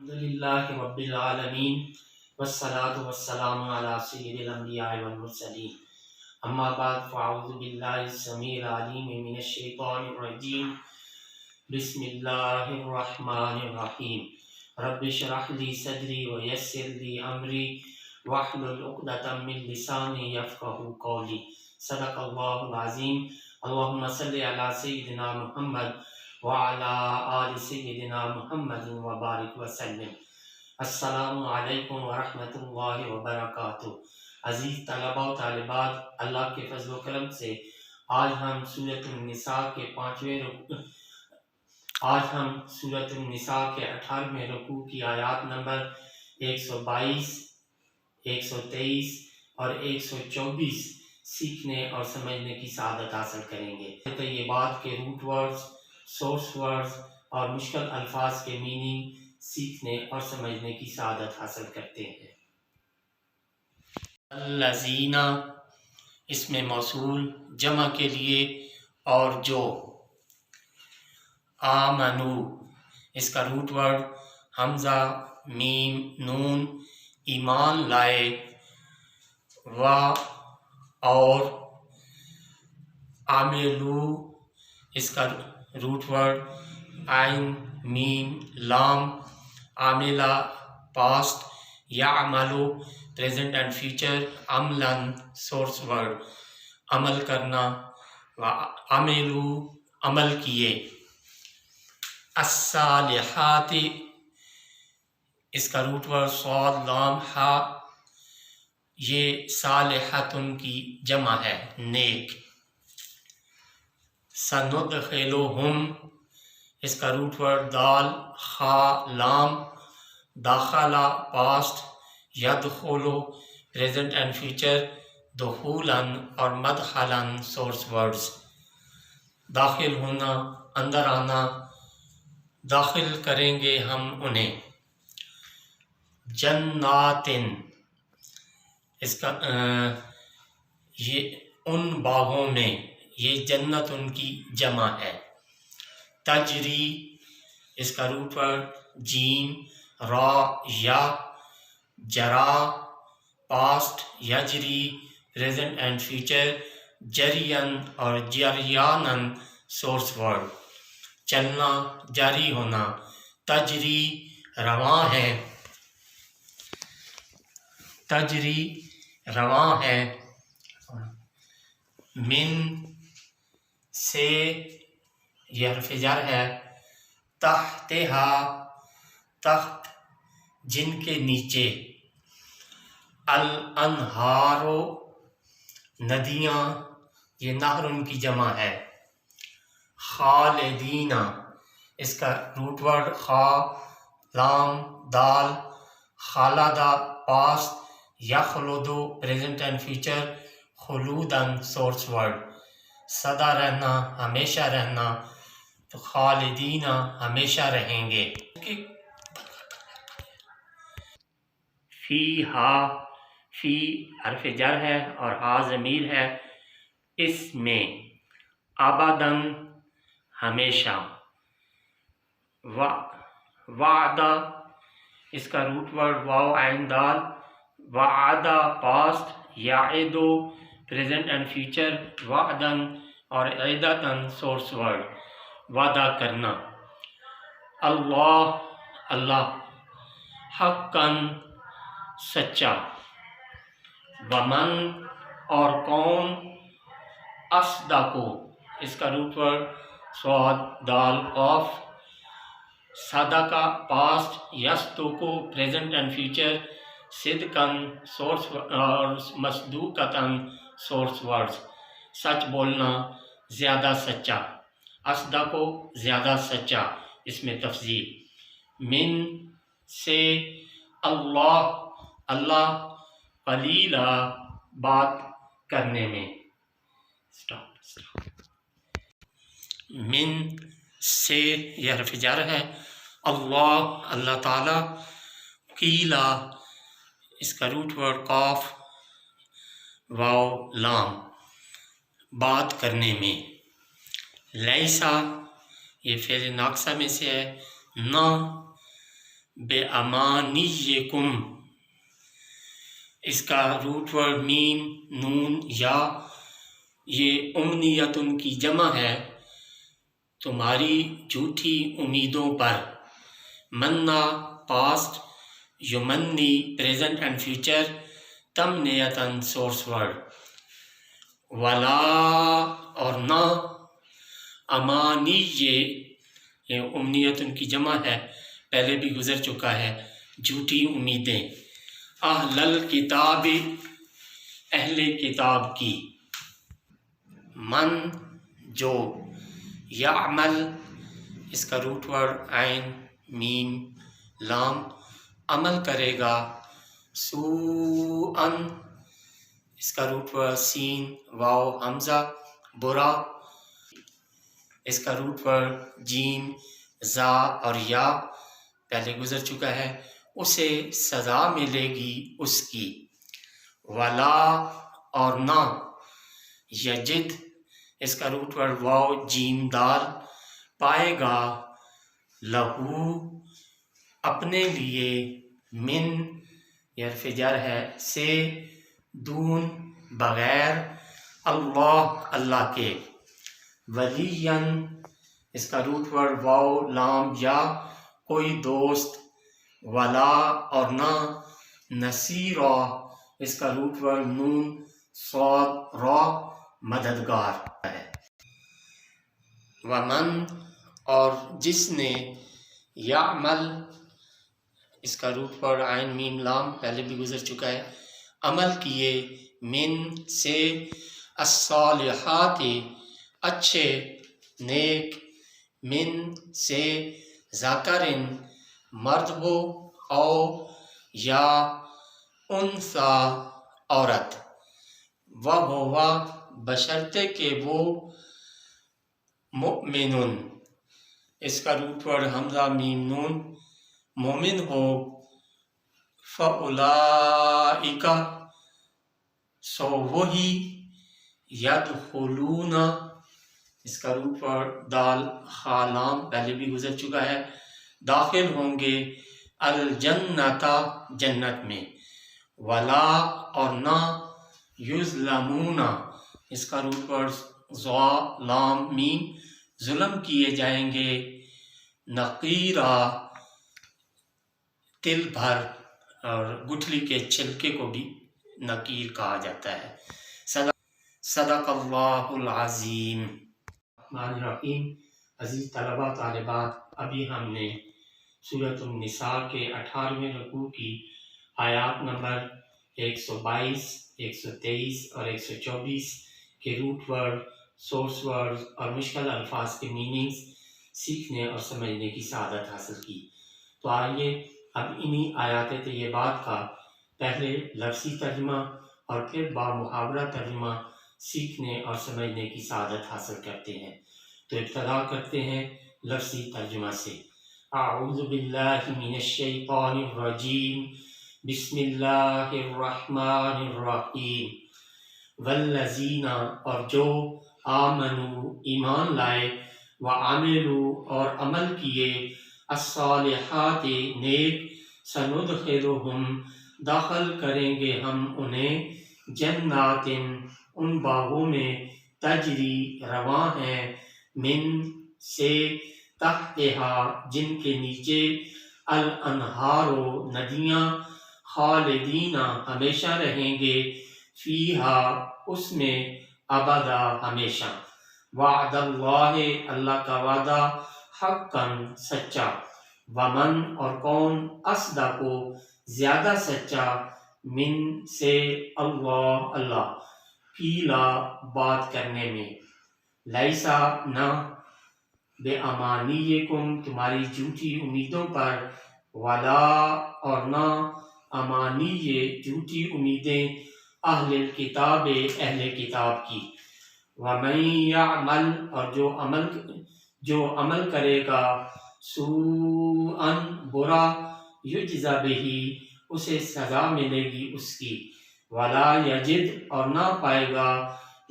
الحمدللہ رب العالمین والصلاة والسلام علی سید الانبیاء والمرسلین اما بعد فاعوذ باللہ السمیع العلیم من الشیطان الرجیم بسم اللہ الرحمن الرحیم رب اشرح لی صدری ویسر لی امری واحلل عقدۃ من لسانی یفقہوا قولی صدق اللہ العظیم اللہم صلی علی سیدنا محمد وعلى آل سیدنا محمد وبارک وسلم۔ السلام علیکم ورحمۃ اللہ وبرکاتہ۔ عزیز طلباء و طالبات، اللہ کے فضل و کرم سے آج ہم سورۃ النساء کے 18ویں رکوع کی آیات نمبر 122، 123 اور 124 سیکھنے اور سمجھنے کی سعادت حاصل کریں گے۔ طیبات کے روٹ ورڈز، سورس ورڈز اور مشکل الفاظ کے میننگ سیکھنے اور سمجھنے کی سعادت حاصل کرتے ہیں۔ الذین اس میں موصول جمع کے لیے اور جو، آمنو اس کا روٹ ورڈ حمزہ میم نون ایمان لائے، و اور، عاملو اس کا روٹ ورڈ عین میم لام، عاملہ پاسٹ، یعملو پریزنٹ اینڈ فیوچر، عملاً سورس ورڈ عمل کرنا، عملو عمل کیے، الصالحات اس کا روٹ ورڈ صاد لام ہا، یہ صالحتن کی جمع ہے نیک، سندخلہم اس کا روٹ ورڈ دال خا لام، داخلہ پاسٹ، یدخلو پریزنٹ اینڈ فیوچر، دخولاً اور مدخلاً سورس ورڈز، داخل ہونا اندر آنا، داخل کریں گے ہم انہیں، جناتن اس کا یہ ان باغوں میں، یہ جنت ان کی جمع ہے، تجری اس کا روٹ ورڈ جیم را یا، جرا پاسٹ، یجری پریزنٹ اینڈ فیوچر، جرین اور جریانن سورس ورڈ چلنا جاری ہونا، تجری رواں ہے، تجری رواں ہے، من سے یہ حرف جر ہے، تحتہا تحت جن کے نیچے، الانہارو ندیاں یہ نہر ان کی جمع ہے، خالدین اس کا روٹ ورڈ خا لام دال، خالدہ پاسٹ، یخلدو پریزنٹ اینڈ فیوچر، خلودن سورس ورڈ سدا رہنا ہمیشہ رہنا، تو خالدین ہمیشہ رہیں گے، فی ہا فی حرف جر ہے اور ہا ضمیر ہے، اس میں، ابداً ہمیشہ، وعدہ اس کا روٹ ورڈ واو عین دال، وعدہ پاسٹ، یعدو پریزنٹ اینڈ فیوچر، وعداً اور عیدتاً سورس ورڈ وعدہ کرنا، اللہ اللہ، حقاً سچا، ومن اور کون، اصدقو اس کا روٹ ورڈ صاد دال قاف، صدقہ پاسٹ، یصدقو پریزنٹ اینڈ فیوچر، صدقاً سورس اور مصدوقتاً سورس ورڈز سچ بولنا زیادہ سچا، اصدقو زیادہ سچا، اس میں تفضیل، من سے، اللہ اللہ، قلیلا بات کرنے میں، من سے یہ حرف جر ہے، اللہ اللہ تعالی، قیلا اس کا روٹ ورڈ قاف واو لام بات کرنے میں، لیسا یہ فعل ناقصہ میں سے ہے، نہ بے امانیکم، اس کا روٹ ورڈ میم نون یا، یہ امنیتن کی جمع ہے، تمہاری جھوٹی امیدوں پر۔ منا پاسٹ، یمنی پریزنٹ اینڈ فیوچر، تمنیتن سورس ورڈ۔ ولا اور نہ، امانی یہ امنیتن کی جمع ہے، پہلے بھی گزر چکا ہے، جھوٹی امیدیں۔ اہل الکتاب، اہل کتاب کی۔ من جو، یعمل، اس کا روٹ ورڈ عین میم لام، عمل کرے گا، سوءً، اس کا روٹ ورڈ سین واو حمزہ، برا، اس کا روٹ ورڈ جیم زا اور یا، پہلے گزر چکا ہے، اسے سزا ملے گی اس کی۔ ولا اور نہ، یجد، اس کا روٹ ورڈ واو جیم دال، پائے گا، لہو، اپنے لیے، من، یہ حرف جر ہے، سے، دون، بغیر، اللہ، اللہ کے، ولین، اس کا روٹ ورڈ واو لام یا، کوئی دوست، ولا اور نہ، نصیرا، اس کا روٹ ورڈ نون صاد را، مددگار ہے۔ ومن اور جس نے، یعمل، اس کا روٹ ورڈ عین میم لام، پہلے بھی گزر چکا ہے، عمل کیے، من سے، الصالحات اچھے، نیک، من سے، ذکرن مرد ہو، او یا، انثی عورت، وہو بشرطے کہ وہ، مؤمن، اس کا روٹ ورڈ حمزہ میم نون، مومن ہو، فاولئک، سو وہی، یدخلون، اس کا روٹ ورڈ دال خا لام، پہلے بھی گزر چکا ہے، داخل ہوں گے، الجنت، جنت میں۔ ولا اور نہ، یظلمون، اس کا روٹ ورڈ ضا لام میم، ظلم کیے جائیں گے، نقیرا، تل بھر، اور گٹھلی کے چھلکے کو بھی نقیر کہا جاتا ہے۔ صدق اللہ العظیم۔ الرحمن الرحیم۔ عزیز طلبہ طالبات، ابھی ہم نے سورۃ النساء کے 18ویں رکوع کی آیات نمبر 122، 123 اور 124 کے روٹ ورڈ، سورس ورڈ اور مشکل الفاظ کے میننگز سیکھنے اور سمجھنے کی سعادت حاصل کی۔ تو آئیے اب انہی آیات طیبات کا پہلے لفظی ترجمہ اور پھر بامحاورہ ترجمہ سیکھنے اور سمجھنے کی سعادت حاصل کرتے ہیں۔ تو ابتدا کرتے ہیں لفظی ترجمہ سے۔ اعوذ باللہ من الشیطان الرجیم، بسم اللہ الرحمن الرحیم۔ والذین، اور جو، آمنوا، ایمان لائے، وعملوا، اور عمل کیے، الصالحات، نیک، سندخلہم، داخل کریں گے ہم انہیں، جنات، ان باغوں میں، تجری، رواں ہیں، من سے، تحتہا، جن کے نیچے، الانہار، ندیاں، خالدین، ہمیشہ رہیں گے، فیہا، اس میں، ابدا، ہمیشہ۔ وعد اللہ، اللہ کا وعدہ، حقا، سچا۔ ومن، اور کون، اصدق، زیادہ سچا، من سے، اللہ، اللہ، قیلا، بات کرنے میں، لیسا، نہ، بے امانیکم، تمہاری جھوٹی امیدوں پر، ولا، اور نہ، امانی، جھوٹی امیدیں، اہل الکتاب، اہل کتاب کی۔ ومن یعمل، اور جو عمل کرے گا، سوءً، برا، یجزا بہ، اسے سزا ملے گی اس کی، ولا یجد، اور نہ پائے گا،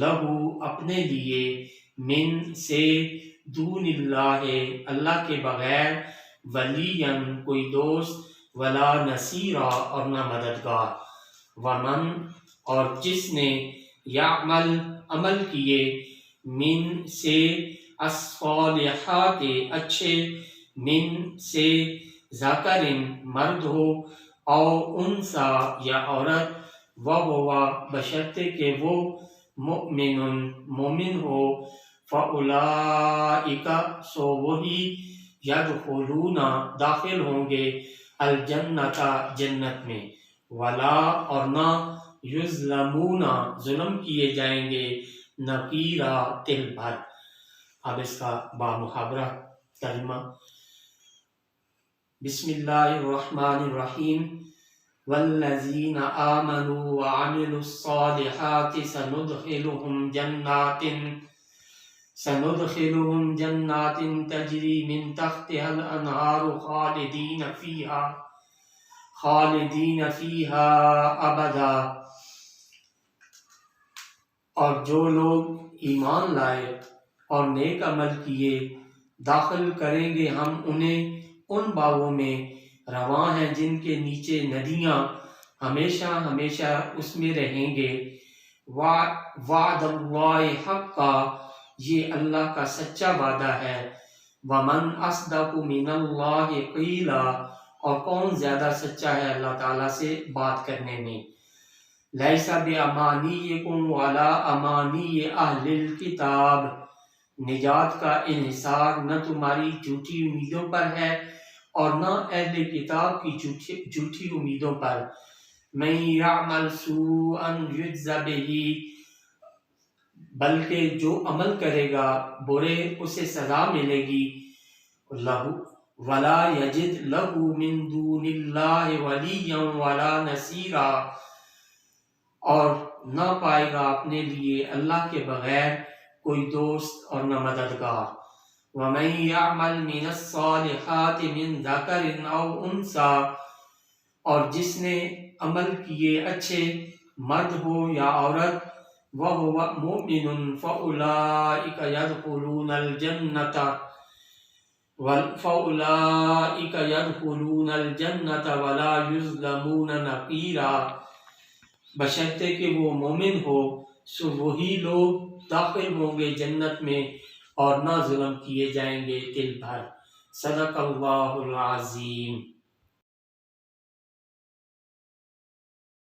لہو، اپنے لیے، من سے، دون اللہ، اللہ کے بغیر، ولین کوئی دوست، ولا نصیرا اور نہ مددگار، ومن اور جس نے یعمل عمل کیے، من سے الصالحات اچھے، من سے ذکر مرد ہو، او انسا یا عورت، وہو بشرطے کہ وہ مؤمن مومن ہو، فاولئک سو وہی یدخلون داخل ہوں گے الجنت جنت میں، ولا اور نہ یظلمون ظلم کیے جائیں گے نقیرا تل بھر۔ اب اس کا بامحاورہ ترجمہ۔ بسم اللہ الرحمن الرحیم، والذین آمنوا وعملوا الصالحات سندخلهم جنات تجری من تحتها الانہار خالدین فیہا ابدا۔ اور جو لوگ ایمان لائے اور نیک عمل کیے، داخل کریں گے ہم انہیں ان باغوں میں رواں ہیں جن کے نیچے ندیاں، ہمیشہ ہمیشہ اس میں رہیں گے۔ وعد اللہ حقا، یہ اللہ کا سچا وعدہ ہے۔ ومن اصدق من اللہ قیلا، اور کون زیادہ سچا ہے اللہ تعالیٰ سے بات کرنے میں۔ لیس بامانیکم ولا امانی اہل الکتاب، نجات کا انحصار نہ تمہاری جھوٹی امیدوں پر ہے اور نہ اہل کتاب کی جھوٹی امیدوں پر۔ من یعمل سوءا یجز بہ، بلکہ جو عمل کرے گا برے اسے سزا ملے گی۔ ولا یجد لہ من دون اللہ ولیا ولا نصیرا، اور نہ پائے گا اپنے لیے اللہ کے بغیر کوئی دوست اور نہ مددگار۔ ومن یعمل من الصالحات من ذکر او انثی، اور جس نے عمل کیے اچھے، مرد ہو یا عورت، وہو مؤمن فاولئک یدخلون الجنۃ ولا یظلمون نقیرا، بشرطے کہ وہ مومن ہو، سو وہی لوگ داخل ہوں گے جنت میں اور نہ ظلم کیے جائیں گے تل بھر۔ صدق اللہ العظیم۔